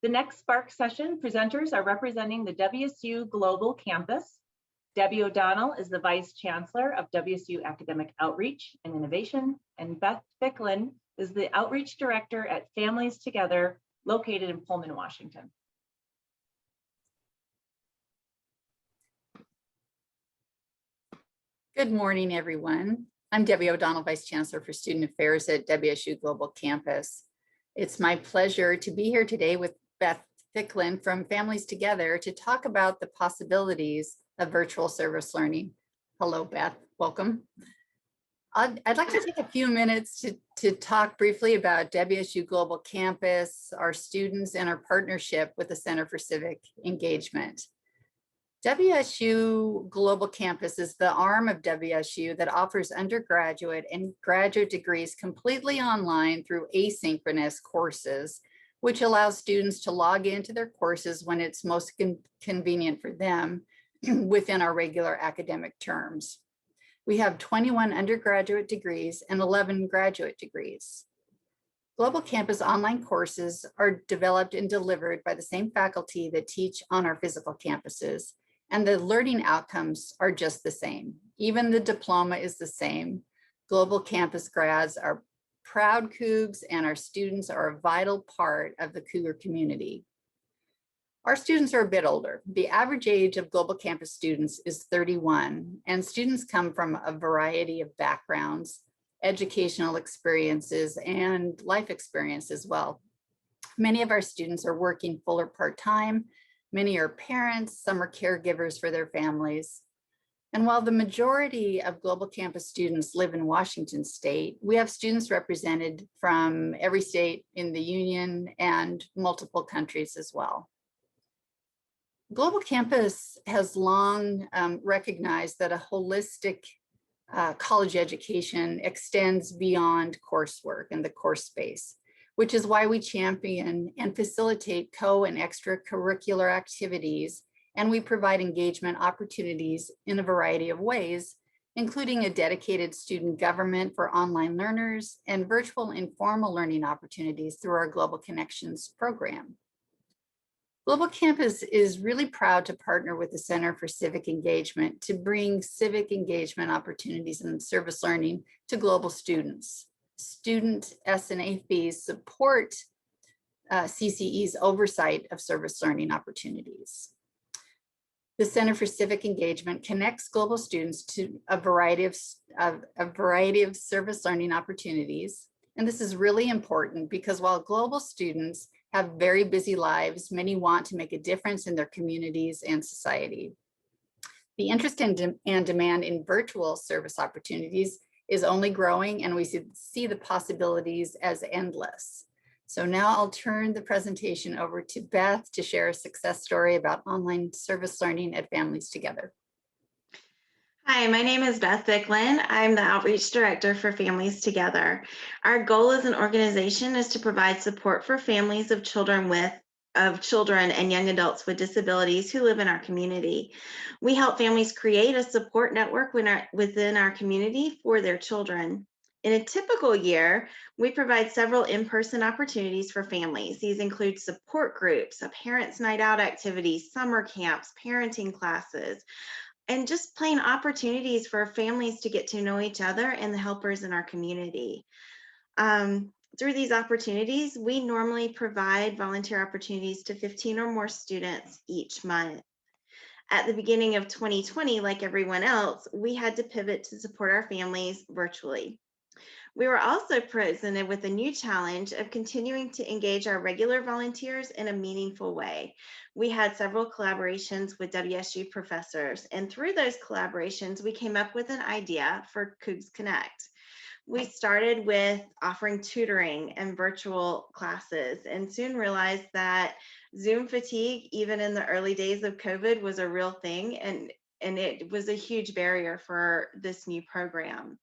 The next Spark session presenters are representing the WSU Global Campus. Debbie O'Donnell is the Vice Chancellor of WSU Academic Outreach and Innovation, and Beth Ficklin is the Outreach Director at Families Together, located in Pullman, Washington. Good morning, everyone. I'm Debbie O'Donnell, Vice Chancellor for Student Affairs at WSU Global Campus. It's my pleasure to be here today with Beth Ficklin from Families Together to talk about the possibilities of virtual service learning. Hello, Beth. Welcome. I'd like to take a few minutes to talk briefly about WSU Global Campus, our students, and our partnership with the Center for Civic Engagement. WSU Global Campus is the arm of WSU that offers undergraduate and graduate degrees completely online through asynchronous courses, which allows students to log into their courses when it's most convenient for them within our regular academic terms. We have 21 undergraduate degrees and 11 graduate degrees. Global Campus online courses are developed and delivered by the same faculty that teach on our physical campuses, and the learning outcomes are just the same. Even the diploma is the same. Global Campus grads are proud Cougs, and our students are a vital part of the Cougar community. Our students are a bit older. The average age of Global Campus students is 31, and students come from a variety of backgrounds, educational experiences, and life experience as well. Many of our students are working full or part-time. Many are parents, some are caregivers for their families. And while the majority of Global Campus students live in Washington State, we have students represented from every state in the Union and multiple countries as well. Global Campus has long recognized that a holistic college education extends beyond coursework and the course space, which is why we champion and facilitate co- and extracurricular activities, and we provide engagement opportunities in a variety of ways, including a dedicated student government for online learners and virtual informal learning opportunities through our Global Connections program. Global Campus is really proud to partner with the Center for Civic Engagement to bring civic engagement opportunities and service learning to global students. Student S&A fees support CCE's oversight of service learning opportunities. The Center for Civic Engagement connects global students to a variety of service learning opportunities. And this is really important because while global students have very busy lives, many want to make a difference in their communities and society. The interest and demand in virtual service opportunities is only growing, and we see the possibilities as endless. So now I'll turn the presentation over to Beth to share a success story about online service learning at Families Together. Hi, my name is Beth Ficklin. I'm the Outreach Director for Families Together. Our goal as an organization is to provide support for families of children and young adults with disabilities who live in our community. We help families create a support network within our community for their children. In a typical year, we provide several in-person opportunities for families. These include support groups, a parents' night out activities, summer camps, parenting classes, and just plain opportunities for families to get to know each other and the helpers in our community. Through these opportunities, we normally provide volunteer opportunities to 15 or more students each month. At the beginning of 2020, like everyone else, we had to pivot to support our families virtually. We were also presented with a new challenge of continuing to engage our regular volunteers in a meaningful way. We had several collaborations with WSU professors, and through those collaborations, we came up with an idea for Cougs Connect. We started with offering tutoring and virtual classes, and soon realized that Zoom fatigue, even in the early days of COVID, was a real thing, and it was a huge barrier for this new program.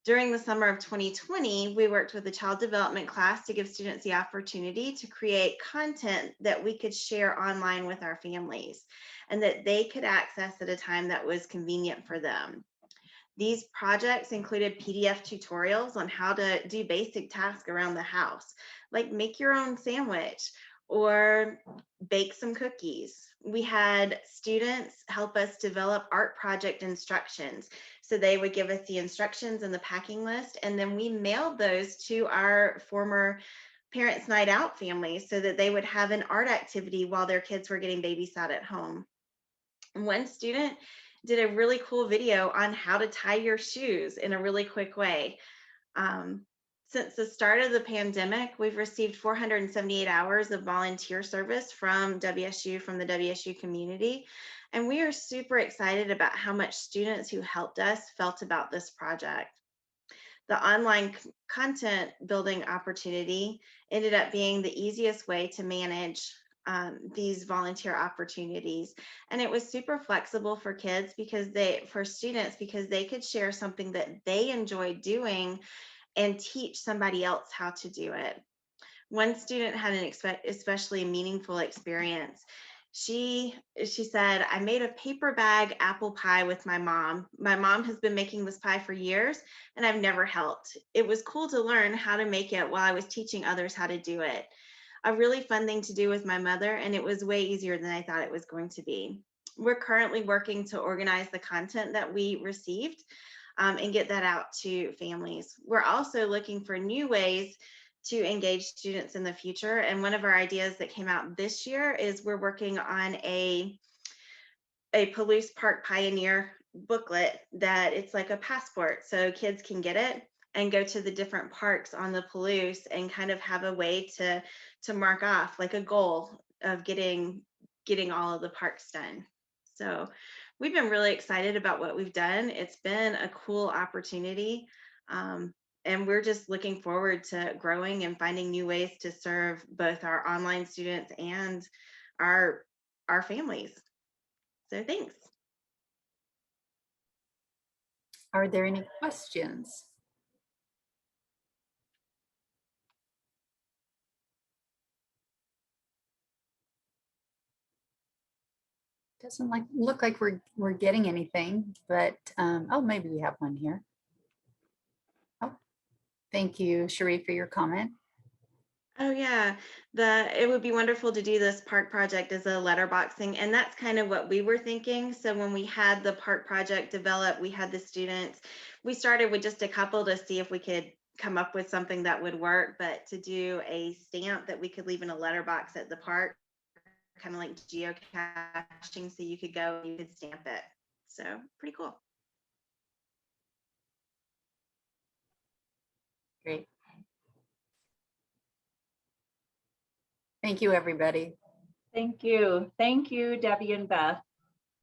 During the summer of 2020, we worked with a child development class to give students the opportunity to create content that we could share online with our families and that they could access at a time that was convenient for them. These projects included PDF tutorials on how to do basic tasks around the house, like make your own sandwich or bake some cookies. We had students help us develop art project instructions. So they would give us the instructions and the packing list, and then we mailed those to our former Parents Night Out families so that they would have an art activity while their kids were getting babysat at home. And one student did a really cool video on how to tie your shoes in a really quick way. Since the start of the pandemic, we've received 478 hours of volunteer service from WSU, from the WSU community. And we are super excited about how much students who helped us felt about this project. The online content building opportunity ended up being the easiest way to manage these volunteer opportunities. And it was super flexible for kids for students, because they could share something that they enjoyed doing and teach somebody else how to do it. One student had an especially meaningful experience. She said, I made a paper bag apple pie with my mom. My mom has been making this pie for years and I've never helped. It was cool to learn how to make it while I was teaching others how to do it. A really fun thing to do with my mother, and it was way easier than I thought it was going to be. We're currently working to organize the content that we received and get that out to families. We're also looking for new ways to engage students in the future. And one of our ideas that came out this year is we're working on a Police Park Pioneer booklet that it's like a passport, so kids can get it and go to the different parks on the Palouse and kind of have a way to mark off like a goal of getting all of the parks done. So we've been really excited about what we've done. It's been a cool opportunity. And we're just looking forward to growing and finding new ways to serve both our online students and our families. So thanks. Are there any questions? Doesn't look like we're getting anything, but oh, maybe we have one here. Oh, thank you, Cherie, for your comment. Oh yeah, it would be wonderful to do this park project as a letterboxing, and that's kind of what we were thinking. So when we had the park project developed, we had the students. We started with just a couple to see if we could come up with something that would work, but to do a stamp that we could leave in a letterbox at the park, kind of like geocaching, so you could go and you could stamp it. So pretty cool. Great. Thank you, everybody. Thank you. Thank you, Debbie and Beth.